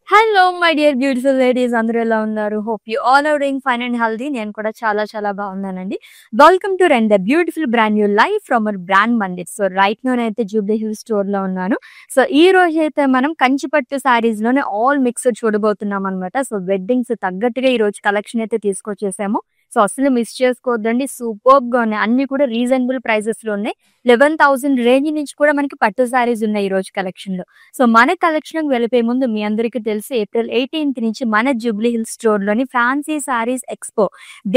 Hello my dear beautiful ladies, అందరూ ఎలా ఉన్నారు? Hope you all are doing fine and healthy. నేను కూడా చాలా చాలా బాగున్నానండి. వెల్కమ్ టు రెండ్ the beautiful brand new life from our brand Mandir. So right now అయితే జూబ్లీ హిల్ స్టోర్ లో ఉన్నాను. సో ఈ రోజు అయితే మనం కంచిపట్టు శారీస్ లోనే ఆల్ మిక్స్డ్ చూడబోతున్నాం అనమాట. సో వెడ్డింగ్స్ తగ్గట్టుగా ఈ రోజు కలెక్షన్ అయితే తీసుకొచ్చేసాము. సో అసలు మిస్ చేసుకోవద్దండి, సూపర్బ్ గా ఉన్నాయి. అన్ని కూడా రీజనబుల్ ప్రైసెస్ లో ఉన్నాయి. 11,000 రేంజ్ నుంచి కూడా మనకి పట్టు శారీస్ ఉన్నాయి ఈ రోజు కలెక్షన్ లో. సో మన కలెక్షన్ వెళ్ళిపోయే ముందు మీ అందరికీ తెలుసు, ఏప్రిల్ 18th నుంచి మన జూబ్లీ హిల్ స్టోర్ లోని fancy saris expo,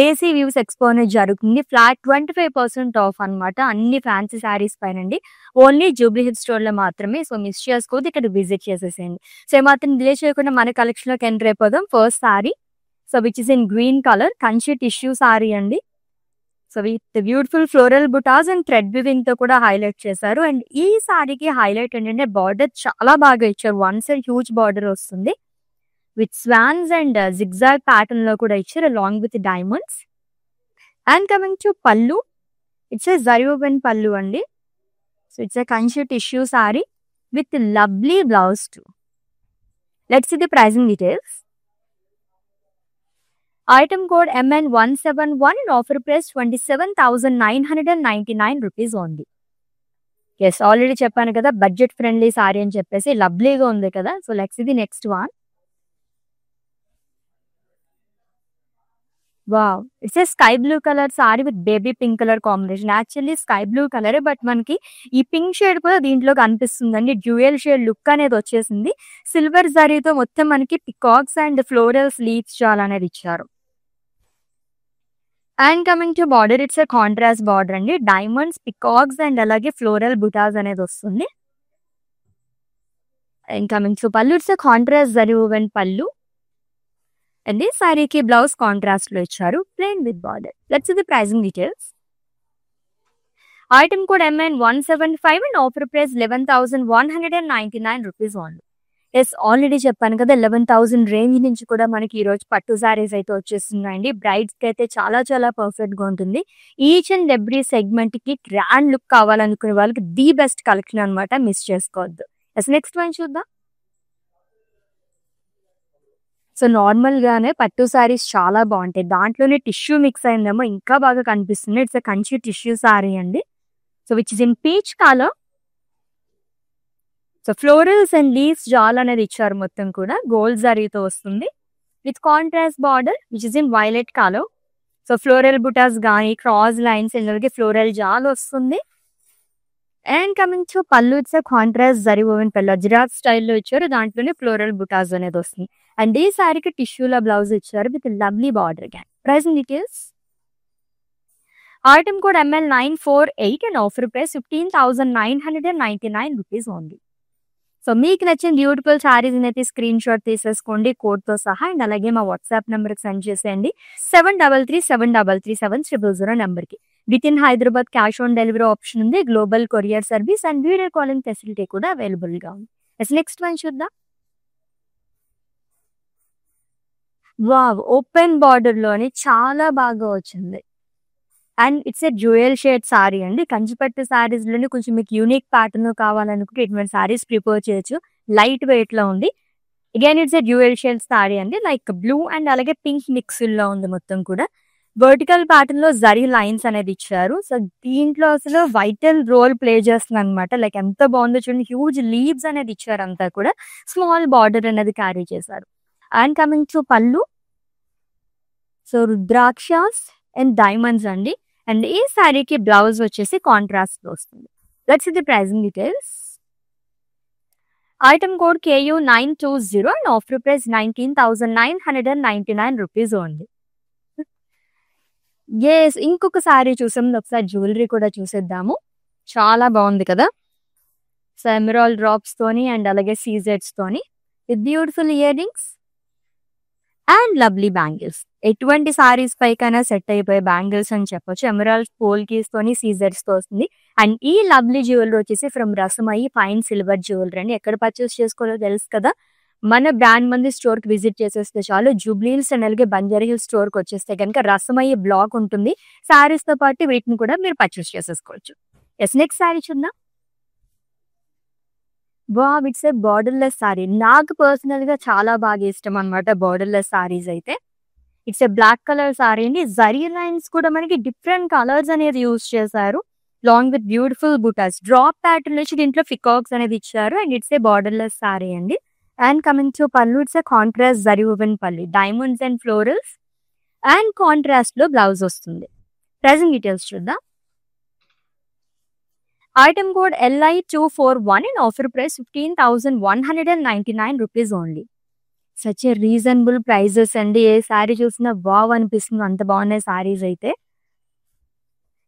desi views expo అనేది జరుగుతుంది. ఫ్లాట్ 25% ఆఫ్ అనమాట అన్ని ఫ్యాన్సీ శారీస్ పైనండి. ఓన్లీ జూబ్లీ హిల్ స్టోర్ లో మాత్రమే. సో మిస్ చేసుకోవద్దు, ఇక్కడ విజిట్ చేసేసేయండి. సో ఏమాత్రం డిలే చేయకుండా మన కలెక్షన్ లోకి ఎంటర్ అయిపోదాం. First sari, so which is in green colour, Kanchi tissue sari అండి. So with beautiful floral butas and thread weaving తో కూడా హైలైట్ చేశారు. అండ్ ఈ సారీకి హైలైట్ ఏంటంటే బార్డర్ చాలా బాగా ఇచ్చారు. వన్ సైడ్ హ్యూజ్ బార్డర్ వస్తుంది with swans and zigzag pattern లో కూడా ఇచ్చారు along with diamonds. And coming to pallu, it's a zari pallu అండి. So it's a Kanchi tissue saree with lovely blouse too. Let's see the pricing details. Item code MN171 and offer price 27,999 rupees only. Yes, already చెప్పాను కదా budget friendly sorry అని చెప్పేసి, లవ్లీగా ఉంది కదా. So let's ఇది next one. Wow, it's A sky blue colour saree with baby pink colour combination. Actually sky blue colour, but మనకి ఈ pink shade కూడా దీంట్లో కనిపిస్తుందండి. డ్యూయల్ షేడ్ లుక్ అనేది వచ్చేసింది. సిల్వర్ జరీతో మొత్తం మనకి పికాక్స్ అండ్ ఫ్లోరల్స్ లీవ్స్ చాలా అనేది ఇచ్చారు. And coming to border, it's a contrast border అండి. డైమండ్స్, పికాక్స్ అండ్ అలాగే ఫ్లోరల్ బుటాస్ అనేది వస్తుంది. And coming to pallu, it's a contrast zari woven pallu. And ఈ సారీకి బ్లౌజ్ కాంట్రాస్ట్ లో ఇచ్చారు, plain with border. Let's see the pricing details. Item code MN175 and offer price 11,199 rupees only. Yes, already చెప్పాను కదా 11,000 range నుంచి కూడా మనకి ఈ రోజు పట్టు సారీస్ అయితే వచ్చేస్తున్నాయండి. బ్రైడ్స్ కి అయితే చాలా చాలా పర్ఫెక్ట్ గా ఉంటుంది. ఈచ్ అండ్ ఎవ్రీ సెగ్మెంట్ కి గ్రాండ్ లుక్ కావాలనుకునే వాళ్ళకి ది బెస్ట్ కలెక్షన్ అనమాట, మిస్ చేసుకోవద్దు. ఎస్, నెక్స్ట్ వన్ చూద్దాం. సో నార్మల్ గానే పట్టు సారీస్ చాలా బాగుంటాయి, దాంట్లోనే టిష్యూ మిక్స్ అయిందేమో ఇంకా బాగా కనిపిస్తుంది. ఇట్స్ కంచి టిష్యూ సారీ అండి. So which is in peach colour. So florals and leaves jaal అనేది ఇచ్చారు, మొత్తం కూడా గోల్డ్ జరీతో వస్తుంది with contrast border which is in violet colour. So floral butas కానీ క్రాస్ లైన్స్ అలాగే ఫ్లోరల్ జాల్ వస్తుంది. And coming to pallu, it's contrast zari woven pallu, Gujarat స్టైల్లో ఇచ్చారు, దాంట్లోనే ఫ్లోరల్ బుటాస్ అనేది వస్తుంది. అండ్ ఈ సారీకి టిష్యూలో బ్లౌజ్ ఇచ్చారు విత్ లవ్లీ బార్డర్. గ్యాన్ pricing details. Item code ML948 and offer price 15,999 rupees only. So మీకు నచ్చిన బ్యూటిఫుల్ శారీస్ అయితే స్క్రీన్ షాట్ తీసేసుకోండి కోడ్తో సహా. అండ్ అలాగే మా వాట్సాప్ నెంబర్కి సెండ్ చేసేయండి 7337337000 నెంబర్కి. With in Hyderabad cash on delivery option ఉంది, global courier service and video calling facility కూడా అవైలబుల్గా ఉంది. నెక్స్ట్ వన్ చూద్దాం. వావ్, ఓపెన్ బార్డర్లోని చాలా బాగా వచ్చింది. And it's a dual shade sari అండి. కంచిపట్టు సారీస్ లోనే కొంచెం మీకు యూనిక్ ప్యాటర్న్ కావాలనుకుంటే ఇటువంటి సారీస్ ప్రిఫర్ చేయొచ్చు. లైట్ వెయిట్ లో ఉంది. Again it's a dual shade sari అండి, లైక్ బ్లూ అండ్ అలాగే పింక్ మిక్స్ లో ఉంది. మొత్తం కూడా వర్టికల్ ప్యాటర్న్ లో జరీ లైన్స్ అనేది ఇచ్చారు. సో దీంట్లో అసలు వైటల్ రోల్ ప్లే చేస్తుంది అనమాట. లైక్ ఎంత బాగుందో చూడండి, హ్యూజ్ లీవ్స్ అనేది ఇచ్చారు, అంతా కూడా స్మాల్ బార్డర్ అనేది క్యారీ చేశారు. And coming to pallu, so rudrakshas and diamonds అండి. అండ్ ఈ సారీకి బ్లౌజ్ వచ్చేసి కాంట్రాస్ట్ వస్తుంది. Let's see the pricing details. Item code KU920 and offer price 19,999 rupees only. Yes, ఇంకొక సారీ చూసాం, ఒకసారి జ్యువెలరీ కూడా చూసేద్దాము. చాలా బాగుంది కదా. సో ఎమరాల్డ్ డ్రాప్స్ తోని అండ్ అలాగే సీజెడ్స్ తోని with beautiful earrings and lovely bangles. ఎటువంటి సారీస్ పైకైనా సెట్ అయిపోయే బ్యాంగిల్స్ అని చెప్పొచ్చు. ఎమరాల్డ్ పోల్ కీస్ తోని సీజర్స్ తో వస్తుంది. అండ్ ఈ లవ్లీ జ్యువెలరీ వచ్చేసి from Rasamayi fine silver jewellery అండి. ఎక్కడ పర్చేస్ చేసుకోవాలో తెలుసు కదా, మన బ్రాండ్ మంది స్టోర్ కి విజిట్ చేసేస్తే చాలు. జూబ్లీ హిల్స్ అండ్ అలాగే బంజారా హిల్స్ స్టోర్ కి వచ్చేస్తే కనుక రసమయ్య బ్లాక్ ఉంటుంది. సారీస్ తో పాటు వీటిని కూడా మీరు పర్చేస్ చేసేసుకోవచ్చు. ఎస్, నెక్స్ట్ సారీ చూద్దాం. Wow! It's a borderless saree. నాకు పర్సనల్‌గా చాలా బాగా ఇష్టం అన్నమాట బోర్డర్‌లెస్ సారీస్ అయితే. It's a black colour sorry అండి. జరీ లైన్స్ కూడా మనకి డిఫరెంట్ కలర్స్ అనేది యూజ్ చేశారు. Long with beautiful butas. Drop pattern వచ్చి దీంట్లో పికాక్స్ అనేది ఇచ్చారు. And it's a borderless saree అండి. And coming to pallu, it's a contrast zari woven pallu. Diamonds and florals and కాంట్రాస్ట్‌లో బ్లౌజ్ వస్తుంది. ప్రైజింగ్ డీటెయిల్స్ చూద్దాం. Item code LI241 and offer price 15,199 rupees only. Such a reasonable prices అండి. ఏ సారీ చూసినా wow అనిపిస్తుంది. అంత బాగున్నాయి సారీస్ అయితే.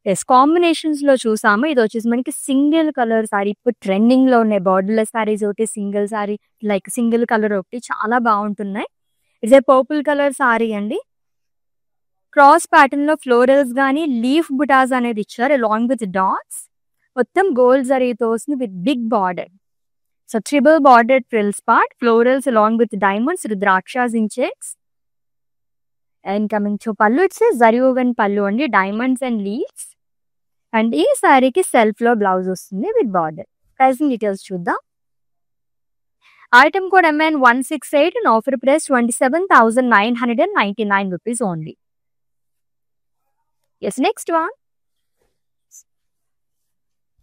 యెస్, కాంబినేషన్స్‌లో చూసాము. ఇది వచ్చేసి మనకి సింగిల్ కలర్ సారీ. ఇప్పుడు ట్రెండింగ్‌లో ఉన్నాయి బోర్డర్‌లెస్ సారీస్ ఒకటి, single saree like single colour ఒకటి చాలా బాగుంటున్నాయి. It's a purple colour sorry అండి. క్రాస్ ప్యాటర్న్‌లో ఫ్లోరల్స్ గానీ, లీఫ్ బుటాస్ అనేది ఇచ్చారు అలాంగ్ విత్ డాట్స్. మొత్తం గోల్డ్ జరీతో వస్తుంది with big border. So triple border frills part, florals along with diamonds, rudrakshas in checks. And coming to pallu, it's zari woven pallu అండి. Diamonds and leaves. And ఈ సారీకి సెల్ఫ్‌లో బ్లౌజ్ వస్తుంది విత్ బార్డర్. ప్రైసింగ్ డీటెయిల్స్ చూద్దాం. Item code MN168 and offer price 27,999 rupees only. Yes, next one.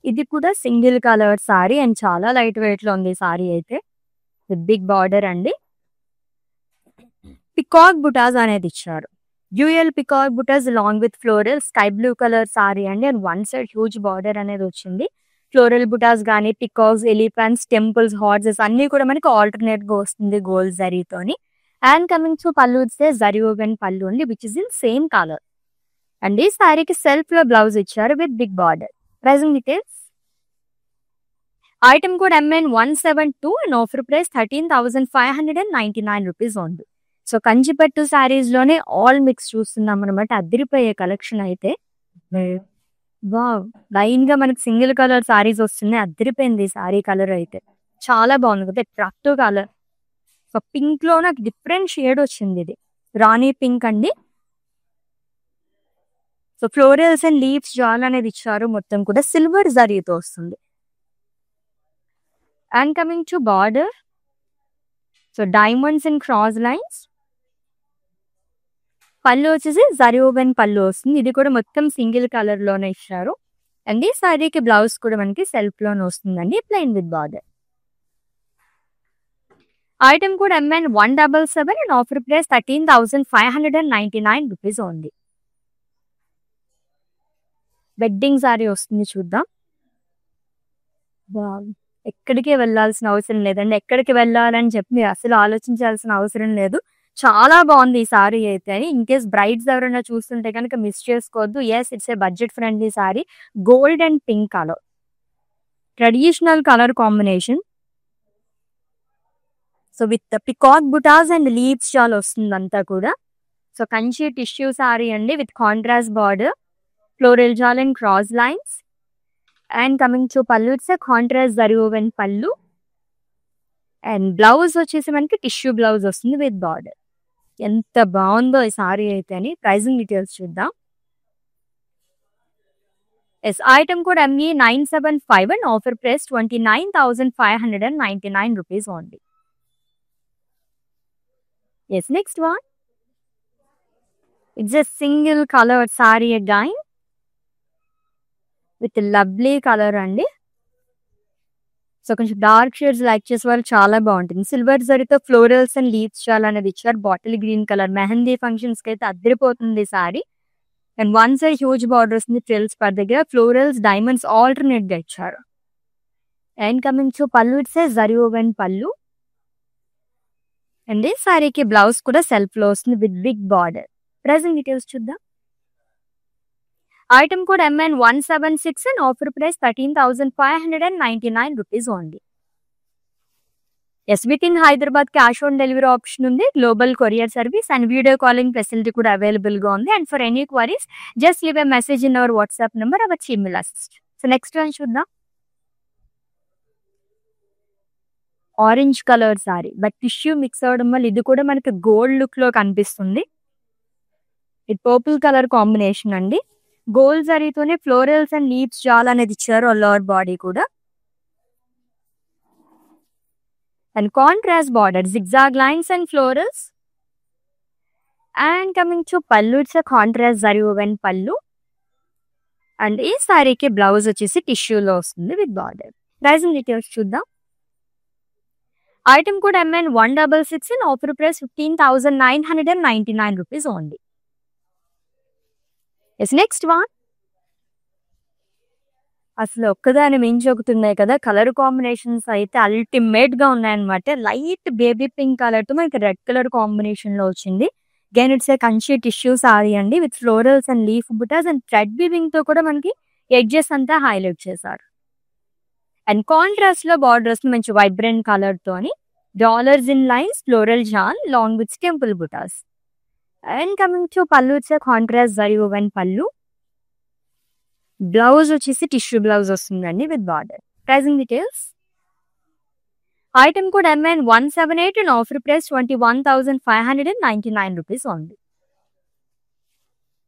ఇది కూడా single colour sari and చాలా light weight లో ఉంది సారీ అయితే. విత్ బిగ్ బార్డర్ అండి. పికాక్ బుటాస్ అనేది ఇచ్చారు. Dual peacock butas long with floral sky blue colour sorry అండి. And one side huge border అనేది వచ్చింది. ఫ్లోరల్ బుటాస్ కానీ, పికాక్స్, ఎలిఫెంట్స్, టెంపుల్స్, హార్సెస్ అన్ని కూడా మనకి ఆల్టర్నేట్ గా వస్తుంది గోల్డ్ జరీతోని. And coming to pallu, it's zari woven pallu అండి which is in same colour. And ఈ సారీకి సెల్ఫ్ లో బ్లౌజ్ ఇచ్చారు with big border. Pricing details. Item code MN172 and offer price 13,599 rupees only. So Kanchipattu saris లోనే ఆల్ మిక్స్ చూస్తున్నాం అనమాట. అదిరిపోయే కలెక్షన్ అయితే. వావ్, లైన్ గా మనకి సింగిల్ కలర్ సారీస్ వస్తున్నాయి. అదిరిపోయింది సారీ కలర్ అయితే. చాలా బాగుంది కదా, అట్రాక్టివ్ కలర్. సో పింక్ లో నాకు డిఫరెంట్ షేడ్ వచ్చింది. ఇది రాణి పింక్ అండి. So florals and leaves jaal అనేది ఇచ్చారు. మొత్తం కూడా సిల్వర్ జరీతో వస్తుంది. And coming to border, so diamonds and cross lines. పళ్ళు వచ్చేసి జరీ వువెన్ పళ్ళు వస్తుంది. ఇది కూడా మొత్తం సింగిల్ కలర్ లోనే ఇచ్చారు. అండ్ ఈ సారీకి బ్లౌజ్ కూడా మనకి సెల్ఫ్ లోనే వస్తుందండి, ప్లెయిన్ విత్ బార్డర్. ఐటమ్ కూడా MN177 and offer price 13,599 rupees only. Wedding sorry వస్తుంది చూద్దాం. వావ్, ఎక్కడికి వెళ్ళాల్సిన అవసరం లేదండి. ఎక్కడికి వెళ్ళాలని చెప్పి మీరు అసలు ఆలోచించాల్సిన అవసరం లేదు. చాలా బాగుంది ఈ సారీ అయితే. అని ఇన్ కేస్ బ్రైడ్స్ ఎవరైనా చూస్తుంటే కనుక మిస్ చేసుకోవద్దు. Yes, it's a budget friendly sari. Gold and pink colour, traditional colour combination. So with peacock butas and leaves చాలా వస్తుంది అంతా కూడా. సో కంచి టిష్యూ సారీ అండి with contrast border, floral jaal and cross lines. And coming to pallu, it's contrast zari woven pallu. And blouse వచ్చేసి మనకి tissue blouse వస్తుంది with border. ఎంత బాగుందో ఈ సారీ అయితే. అని ప్రైజింగ్ డీటెయిల్స్ చూద్దాం. Yes, item code ME975 and offer price 29,599 rupees only. Yes, next one. It's a single colour saree again with lovely colour అండి. సో కొంచెం డార్క్ షేడ్స్ లైక్ చేసే వాళ్ళు చాలా బాగుంటుంది. సిల్వర్ జరీతో ఫ్లోరల్స్ అండ్ లీవ్స్ చాలా అనేది ఇచ్చారు. Bottle green colour mehndi functions కి అయితే అద్దరిపోతుంది sari. And one side huge border వస్తుంది ఫ్రిల్స్ పర్ దగ్గర. ఫ్లోరల్స్, డైమండ్స్ ఆల్టర్నేట్ గా ఇచ్చారు. And coming to pallu, it's zari woven pallu. And ఈ సారీకి బ్లౌజ్ కూడా సెల్ఫ్ లో వస్తుంది with big border. Pricing details చూద్దాం. Item code MN176 and offer price 13,599 rupees only. Yes, with in Hyderabad cash on delivery option ఉంది. Global courier service and video calling facility కూడా available గా ఉంది. And for any queries just leave a message in our WhatsApp number, our team will assist. So next one చూద్దాం. Orange colour sari but tissue mix అవడం వల్ల ఇది కూడా మనకి gold look లో కనిపిస్తుంది. ఇది పర్పుల్ కలర్ కాంబినేషన్ అండి. Gold జరీతోనే florals and leaves jaal అనేది ఇచ్చారు ఆల్ ఓవర్ బాడీ కూడా. And contrast border, zigzag lines and florals. And coming to pallu, it's contrast zari woven pallu. And ఈ సారీకి బ్లౌజ్ వచ్చేసి టిష్యూలో వస్తుంది విత్ బార్డర్. ప్రైజింగ్ డీటెయిల్స్ చూద్దాం. ఐటమ్ కూడా MN 166 in offer price 15,999 rupees only. Yes, next one. అసలు ఒక్కదాని మించి ఒకటి ఉన్నాయి కదా, కలర్ కాంబినేషన్స్ అయితే అల్టిమేట్ గా ఉన్నాయన్నమాట. లైట్ బేబీ పింక్ కలర్ తో మనకి రెడ్ కలర్ కాంబినేషన్ లో వచ్చింది. Again it's a Kanchi tissue sari అండి with florals and leaf butas and thread weaving తో కూడా మనకి ఎడ్జెస్ అంతా హైలైట్ చేశారు. అండ్ కాంట్రాస్ట్ లో బార్డర్స్ మంచి వైబ్రెంట్ కలర్ తోని డాలర్స్ ఇన్ లైన్స్, ఫ్లోరల్ జాన్ long with temple butas. And coming to pallu, it's contrast zari woven pallu. Blouse వచ్చేసి టిష్యూ బ్లౌజ్ వస్తుందండి with border. Pricing details. Item కూడా MN 178 and offer price 21,599 rupees only.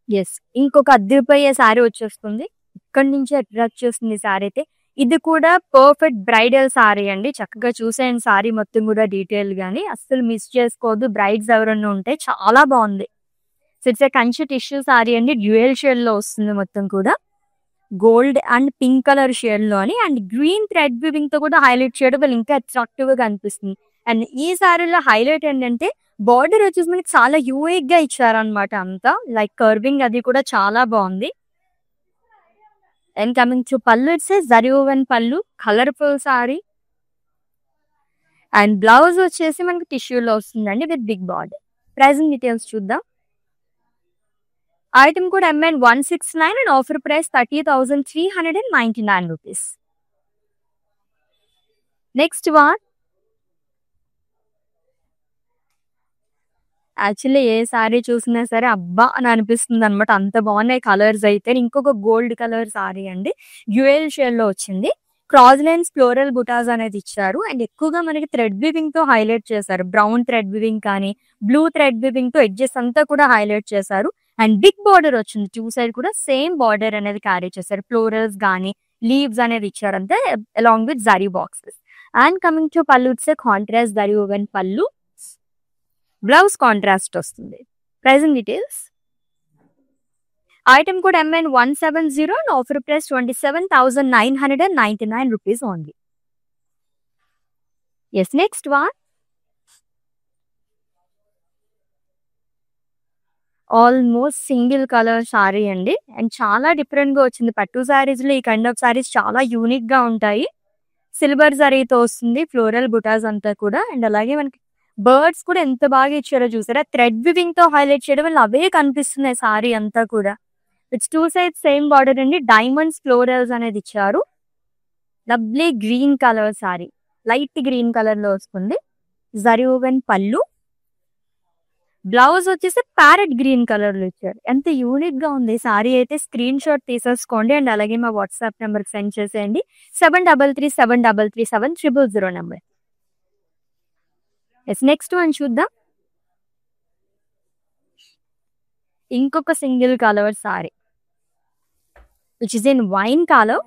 Yes, ఇంకొక అద్దరిపోయే శారీ వచ్చేస్తుంది. ఇక్కడి నుంచి అట్రాక్ట్ చేస్తుంది శారీ అయితే. ఇది కూడా పర్ఫెక్ట్ బ్రైడల్ సారీ అండి. చక్కగా చూసేయండి సారీ మొత్తం కూడా డీటెయిల్ గాని, అస్సలు మిస్ చేసుకోవద్దు. బ్రైడ్స్ ఎవరన్నా ఉంటే చాలా బాగుంది. So it's Kanchi tissue sari అండి. డ్యూయల్ షేడ్ లో వస్తుంది మొత్తం కూడా. Gold and pink colour shade లోని అండ్ గ్రీన్ థ్రెడ్ వీవింగ్ తో కూడా హైలైట్ చేయడం వల్ల ఇంకా అట్రాక్టివ్ గా కనిపిస్తుంది. అండ్ ఈ సారీలో హైలైట్ ఏంటంటే బార్డర్ వచ్చేసి మనకి చాలా యూనిక్ గా ఇచ్చారనమాట. అంతా లైక్ కర్వింగ్ అది కూడా చాలా బాగుంది. And coming to pallu, it's zari woven pallu, colourful saree. And blouse వచ్చేసి మనకి టిష్యూలో వస్తుందండి with big border. Pricing details చూద్దాం. ఐటమ్ కూడా MN 169 and offer price 30,399 rupees. Next one. Actually ఏ సారీ చూసినా సరే అబ్బా అని అనిపిస్తుంది అనమాట. అంత బాగున్నాయి కలర్స్ అయితే. ఇంకొక గోల్డ్ కలర్ సారీ అండి, డ్యూయల్ షేడ్ లో వచ్చింది. క్రాస్ లైన్స్ ఫ్లోరల్ బుటాస్ అనేది ఇచ్చారు. అండ్ ఎక్కువగా మనకి థ్రెడ్ వీవింగ్ తో హైలైట్ చేశారు. బ్రౌన్ థ్రెడ్ వీవింగ్ కానీ బ్లూ థ్రెడ్ వీవింగ్ తో ఎడ్జెస్ అంతా కూడా హైలైట్ చేశారు. అండ్ బిగ్ బార్డర్ వచ్చింది. టూ సైడ్ కూడా సేమ్ బార్డర్ అనేది క్యారీ చేశారు. ఫ్లోరల్స్ కానీ లీవ్స్ అనేది ఇచ్చారు అంతే, along with zari boxes. And coming to pallu, it's contrast zari woven pallu. Blouse contrast వస్తుంది. Pricing details. ఐటమ్ కూడా MN 170 and offer price 27,999 rupees only. Yes, next one. Almost single colour sorry అండి. And చాలా different గా వచ్చింది. పట్టు సారీస్ లో ఈ కైండ్ ఆఫ్ సారీస్ చాలా యూనిక్ గా ఉంటాయి. సిల్వర్ జరీతో వస్తుంది, ఫ్లోరల్ బుటాస్ అంతా కూడా. అండ్ అలాగే మనకి బర్డ్స్ కూడా ఎంత బాగా ఇచ్చారో చూసారా. థ్రెడ్ వివింగ్ తో హైలైట్ చేయడం వల్ల అవే కనిపిస్తున్నాయి సారీ అంతా కూడా. It's two side same border అండి. డైమండ్స్ ఫ్లోరల్స్ అనేది ఇచ్చారు. Lovely green colour sorry, light green colour లో వస్తుంది. జరీ woven పళ్ళు. బ్లౌజ్ వచ్చేసి ప్యారెట్ గ్రీన్ కలర్ లో ఇచ్చారు. ఎంత యూనిక్ గా ఉంది సారీ అయితే. స్క్రీన్ షాట్ తీసేసుకోండి అండ్ అలాగే మా వాట్సాప్ నెంబర్ కి సెండ్ చేసేయండి. 7337337000 నెంబర్. ఎస్, నెక్స్ట్ వన్ చూద్దాం. ఇంకొక single colour sorry which is in wine colour.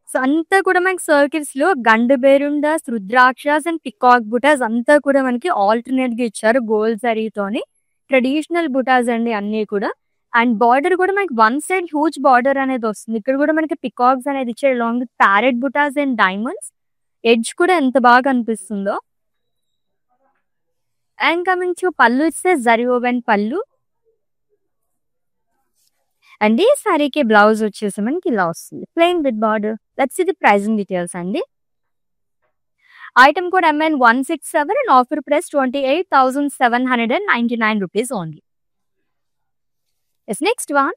So అంతా కూడా మనకి సర్కిల్స్ లో గండు బేరుండాస్, రుద్రాక్షస్ అండ్ పికాక్ బుటాస్ అంతా కూడా మనకి ఆల్టర్నేట్ గా ఇచ్చారు గోల్డ్ జరీతోని. ట్రెడిషనల్ బుటాస్ అండి అన్ని కూడా. అండ్ బార్డర్ కూడా మనకి వన్ సైడ్ హ్యూజ్ బార్డర్ అనేది వస్తుంది. ఇక్కడ కూడా మనకి పికాక్స్ అనేది ఇచ్చారు along with parrot butas and diamonds. Edge కూడా ఎంత బాగా అనిపిస్తుందో. And coming to pallu, it's zari woven pallu. And ఈ సారీకి బ్లౌజ్ వచ్చేసి మనకి ఇలా వస్తుంది, plain with border. Let's see the pricing details అండి. ఐటమ్ కూడా MN 167 and offer price 28,799 rupees only. Yes, next one.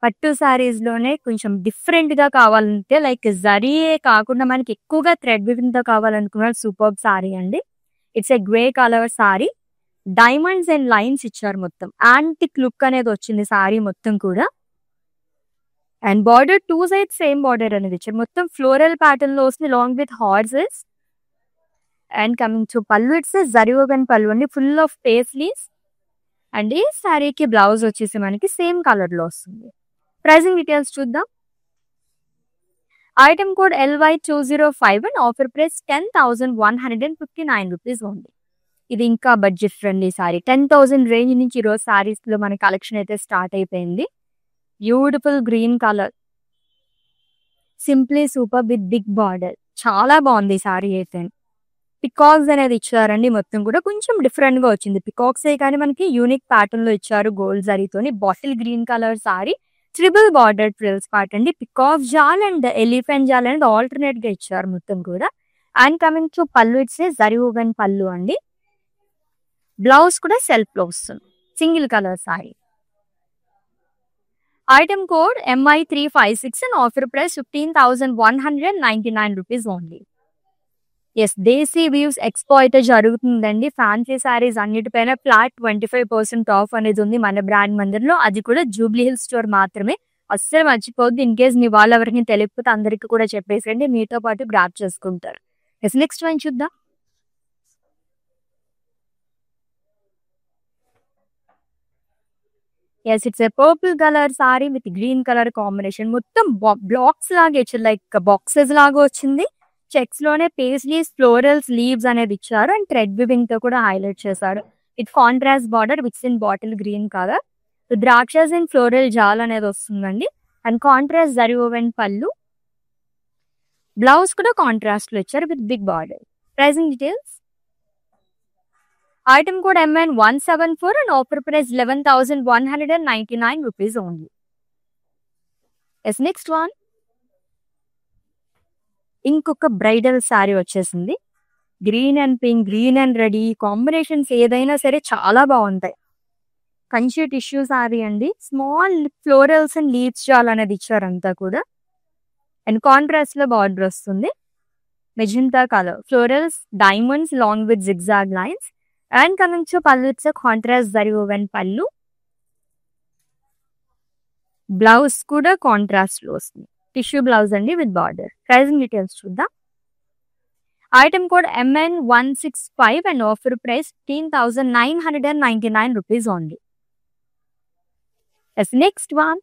పట్టు సారీస్ లోనే కొంచెం డిఫరెంట్ గా కావాలంటే లైక్ జరీయే కాకుండా మనకి ఎక్కువగా థ్రెడ్ వివింగ్ తో కావాలనుకున్న సూపర్ సారీ అండి. It's a grey colour sorry. Diamonds and lines ఇచ్చారు. మొత్తం యాంటిక్ లుక్ అనేది వచ్చింది సారీ మొత్తం కూడా. And border two side same border అనేది ఇచ్చారు. మొత్తం ఫ్లోరల్ ప్యాటర్న్ లో వస్తుంది along with horses. And coming to pallu, it's zari woven పళ్ళు అండి, ఫుల్ ఆఫ్ పేస్లీస్. అండ్ ఈ సారీకి బ్లౌజ్ వచ్చేసి మనకి సేమ్ కలర్ లో వస్తుంది. ప్రైజింగ్ డీటెయిల్స్ చూద్దాం. Item code LY205 and offer price 10,159 rupees ఉంది. ఇది ఇంకా బడ్జెట్ ఫ్రెండ్లీ సారీ. 10,000 రేంజ్ నుంచి ఈరోజు సారీస్లో మన కలెక్షన్ అయితే స్టార్ట్ అయిపోయింది. Beautiful green colour, simply super with big border. చాలా బాగుంది ఈ సారీ అయితే. పికాక్స్ అనేది ఇచ్చారండి, మొత్తం కూడా కొంచెం డిఫరెంట్ గా వచ్చింది. పికాక్సే కానీ మనకి యూనిక్ ప్యాటర్న్ లో ఇచ్చారు గోల్డ్ జరీతోని. Bottle green colour sari, triple border frills part అండి. Peacock jaal and elephant jaal అనేది ఆల్టర్నేట్ గా ఇచ్చారు మొత్తం కూడా. అండ్ కమింగ్ టు పళ్ళు, ఇట్సే జరీ ఓవెన్ పళ్ళు అండి. బ్లౌజ్ కూడా సెల్ఫ్ లో వస్తుంది, single colour saree. Item code MI356 and offer price 15,199 rupees only. Yes, Desi Weaves Expo అయితే జరుగుతుందండి. ఫ్యాన్సీ శారీస్ అన్నిటిపైన ఫ్లాట్ 25% ఆఫ్ అనేది ఉంది మన బ్రాండ్ మందిర్లో. అది కూడా జూబ్లీ హిల్ స్టోర్ మాత్రమే. అస్సలు మర్చిపోద్దు. ఇన్ కేస్ మీ వాళ్ళు ఎవరికి తెలియకపోతే అందరికీ కూడా చెప్పేసండి, మీతో పాటు గ్రాప్ చేసుకుంటారు. ఎస్, నెక్స్ట్ వన్ చూద్దాం. Yes, it's a purple colour saree with green colour combination. మొత్తం బ్లాక్స్ లాగా ఇచ్చారు, లైక్ బాక్సెస్ లాగా వచ్చింది. చెక్స్ లోనే పేస్లీస్, ఫ్లోరల్స్, లీవ్స్ అనేది ఇచ్చారు. అండ్ థ్రెడ్ వివింగ్ తో కూడా హైలైట్ చేశారు. It contrast border with in bottle green colour. ద్రాక్షస్ అండ్ ఫ్లోరల్ జాల్ అనేది వస్తుందండి. And contrast zari woven pallu. Blouse కూడా కాంట్రాస్ట్ లో ఇచ్చారు with big border. Pricing details. Item code MN174 and offer price 11,199 rupees only. Yes, next one. ఇంకొక bridal sari వచ్చేసింది. Green and pink, green and red, ఈ combinations ఏదైనా సరే చాలా బాగుంటాయి. కంచి టిష్యూ శారీ అండి. Small florals and leaves jaal అనేది ఇచ్చారంతా కూడా. అండ్ కాంట్రాస్ట్ లో బార్డర్ వస్తుంది. Magenta colour, florals, diamonds long with zigzag lines. And coming to pallu, it's contrast zari woven pallu. Blouse కూడా కాంట్రాస్ట్ లో వస్తుంది, టిష్యూ బ్లౌజ్ అండి విత్ బార్డర్. ప్రైసింగ్ డీటెయిల్స్ చూద్దాం. Item code MN165 and offer price 15,999 rupees only. Yes, next one.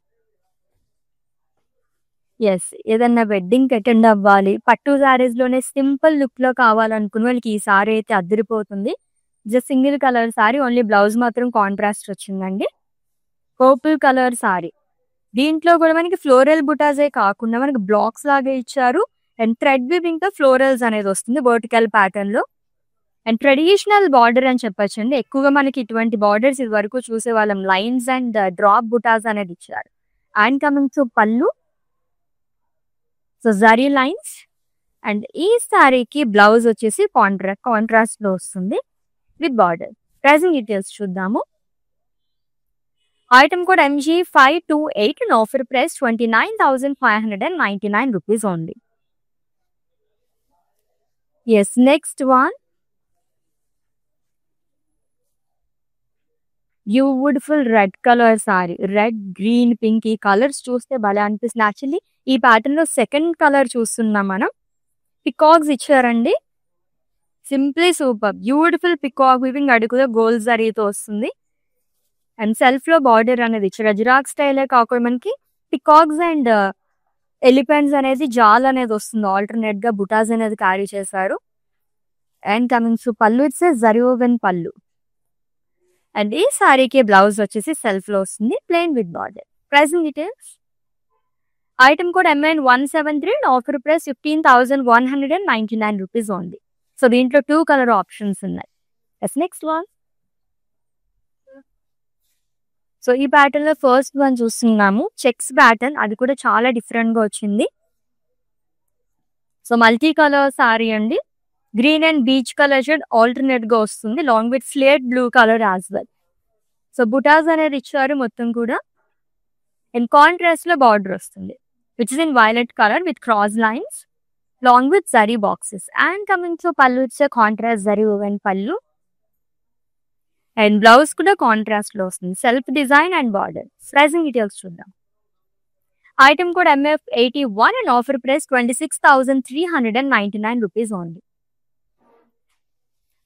Yes, ఏదన్నా wedding attend అవ్వాలి, పట్టు సారీస్ లోనే simple look లో కావాలనుకున్న వాళ్ళకి ఈ సారీ అయితే అదిరిపోతుంది. Just single colour sorry, only blouse మాత్రం కాంట్రాస్ట్ వచ్చిందండి. Purple colour sorry. దీంట్లో కూడా మనకి ఫ్లోరల్ బుటాసే కాకుండా మనకి బ్లాక్స్ లాగా ఇచ్చారు. అండ్ థ్రెడ్ వివింగ్ తో ఫ్లోరల్స్ అనేది వస్తుంది వర్టికల్ ప్యాటర్న్ లో. అండ్ ట్రెడిషనల్ బార్డర్ అని చెప్పొచ్చండి. ఎక్కువగా మనకి ఇటువంటి బార్డర్స్ ఇది వరకు చూసే వాళ్ళం. లైన్స్ అండ్ డ్రాప్ బుటాస్ అనేది ఇచ్చారు. And coming to pallu, so zari lines. అండ్ ఈ సారీకి బ్లౌజ్ వచ్చేసి కాంట్రాస్ట్ లో వస్తుంది విత్ బార్డర్. ప్రైసింగ్ డీటెయిల్స్ చూద్దాము. Item code MG528 and offer price 29,599 rupees only. Yes, next one. Beautiful red colour sari. Red, green, pink, ఈ కలర్స్ చూస్తే భలే అనిపిస్తుంది. యాక్చువల్లీ ఈ ప్యాటర్న్ లో సెకండ్ కలర్ చూస్తున్నాం మనం. పికాక్స్ ఇచ్చారండి. Simply super, beautiful peacock weaving, అడుగులో గోల్డ్ జరీతో వస్తుంది. అండ్ సెల్ఫ్ లో బార్డర్ అనేది ఇచ్చారు. అజ్రాక్ స్టైలే కాకుండా మనకి పికాక్స్ అండ్ ఎలిఫెంట్స్ అనేది జాల్ అనేది వస్తుంది. ఆల్టర్నేట్ గా బుటాస్ అనేది క్యారీ చేశారు. And coming to pallu, it's zari woven pallu. And ఈ సారీకి బ్లౌజ్ వచ్చేసి సెల్ఫ్ లో వస్తుంది, plain with border. Pricing details. Item code MN173 and offer price 15,199 rupees only. So దీంట్లో 2 కలర్ ఆప్షన్స్ ఉన్నాయి. Yes, next one. సో ఈ ప్యాటర్న్ లో ఫస్ట్ వన్ చూస్తున్నాము, చెక్స్ ప్యాటర్న్. అది కూడా చాలా డిఫరెంట్ గా వచ్చింది. సో మల్టీ కలర్ సారీ అండి. Green and peach colour shade alternate గా వస్తుంది, long with slate blue colour as well. So butas అనేది ఇచ్చారు మొత్తం కూడా. అండ్ కాంట్రాస్ట్ లో బార్డర్ వస్తుంది which is in violet colour with cross lines, long with zari boxes. And coming to pallu, it's contrast zari woven pallu. And blouse కూడా contrast లో వస్తుంది, self design and border. Pricing details చూద్దాం. Item code MF81 and offer price 26,399 rupees only.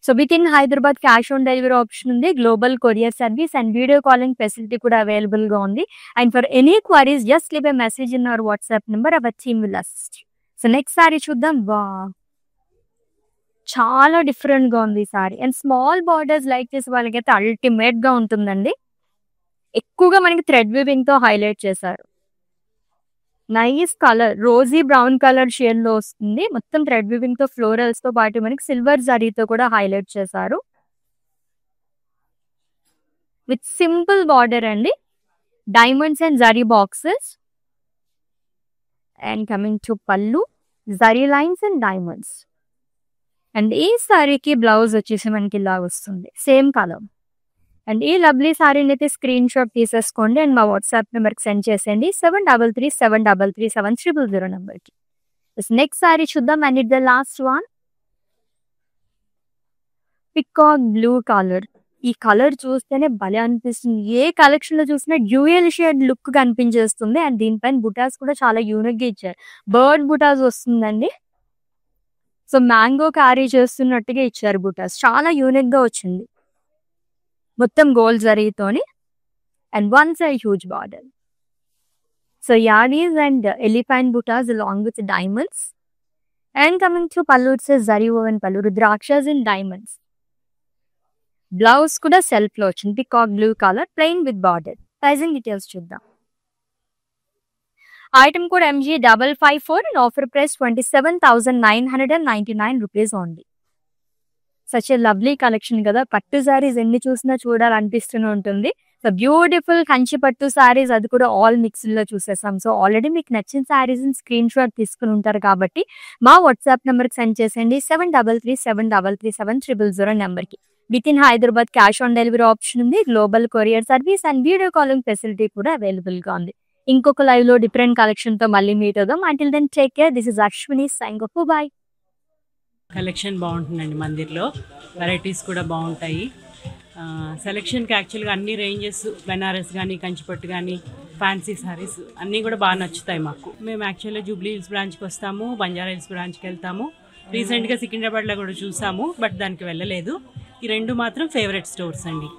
So with in Hyderabad cash on delivery option ఉంది, global courier service and video calling facility కూడా available గా ఉంది. And for any queries just leave a message in our WhatsApp number, our team will assist. So next sorry చూద్దాం. చాలా different గా ఉంది ఈ sorry. And small borders like చేసే వాళ్ళకైతే అల్టిమేట్ గా ఉంటుందండి. ఎక్కువగా మనకి థ్రెడ్ వీవింగ్ తో హైలైట్ చేశారు. Nice colour, Rosie brown colour shade లో వస్తుంది. మొత్తం థ్రెడ్ వీవింగ్ తో ఫ్లోరల్స్ తో పాటు మనకి సిల్వర్ జరీతో కూడా హైలైట్ చేశారు. విత్ సింపుల్ బార్డర్ అండి, diamonds and zari boxes. And coming to pallu, zari lines and diamonds. And ఈ సారీకి బ్లౌజ్ వచ్చేసి మనకి ఇలా వస్తుంది, సేమ్ కలర్. అండ్ ఈ లవ్లీ సారీని అయితే స్క్రీన్ షాట్ తీసేసుకోండి అండ్ మా వాట్సాప్ నెంబర్కి సెండ్ చేసేయండి 7337337000 నెంబర్కి. నెక్స్ట్ సారీ చూద్దాం. And it the last one, peacock blue colour. ఈ కలర్ చూస్తేనే భలే అనిపిస్తుంది. ఏ కలెక్షన్ లో చూసినా డ్యూయల్ షేడ్ లుక్ కనిపించేస్తుంది. అండ్ దీనిపైన బుటాస్ కూడా చాలా యూనిక్ గా ఇచ్చారు. బర్డ్ బుటాస్ వస్తుందండి. సో మ్యాంగో క్యారీ చేస్తున్నట్టుగా ఇచ్చారు బుటాస్, చాలా యూనిక్ గా వచ్చింది. మొత్తం గోల్డ్ జరీతోని and one side huge border. So యాడీస్ and elephant butas along with diamonds. And coming to pallu, it says zari woven pallu, rudrakshas in diamonds. Blouse కూడా సెల్ఫ్ లో వచ్చింది, peacock blue colour, plain with border. Pricing details చూద్దాం. Item code MG554 and offer price 27,999 rupees only. Such a lovely collection కదా. పట్టు సారీస్ ఎన్ని చూసినా చూడాలనిపిస్తూనే ఉంటుంది. So beautiful Kanchi పట్టు సారీస్, అది కూడా ఆల్ మిక్స్డ్ లో చూసేసాం. సో ఆల్రెడీ మీకు నచ్చిన సారీస్ స్క్రీన్ షాట్ తీసుకుని ఉంటారు కాబట్టి మా వాట్సాప్ నెంబర్కి సెండ్ చేసేయండి 7337337000 నెంబర్కి. With in Hyderabad cash on delivery option ఉంది, global courier service and video calling facility కూడా అవైలబుల్ గా ఉంది. ఇంకొక లైవ్ లో డిఫరెంట్ కలెక్షన్ తో మళ్ళీ మీట్ అవుదాం. Until then take care. This is Ashwini signing off. Bye. Collection బాగుంటుందండి, మందిర్లో వెరైటీస్ కూడా బాగుంటాయి. సెలెక్షన్కి యాక్చువల్గా అన్ని రేంజెస్, బెనారస్ కానీ, కంచిపట్టు కానీ, ఫ్యాన్సీ సారీస్ అన్నీ కూడా బాగా నచ్చుతాయి మాకు. మేము యాక్చువల్గా జూబ్లీ హిల్స్ బ్రాంచ్కి వస్తాము, బంజారా హిల్స్ బ్రాంచ్కి వెళ్తాము. రీసెంట్గా సికింద్రాబాద్లో కూడా చూసాము, బట్ దానికి వెళ్ళలేదు. ఈ రెండు మాత్రం ఫేవరెట్ స్టోర్స్ అండి.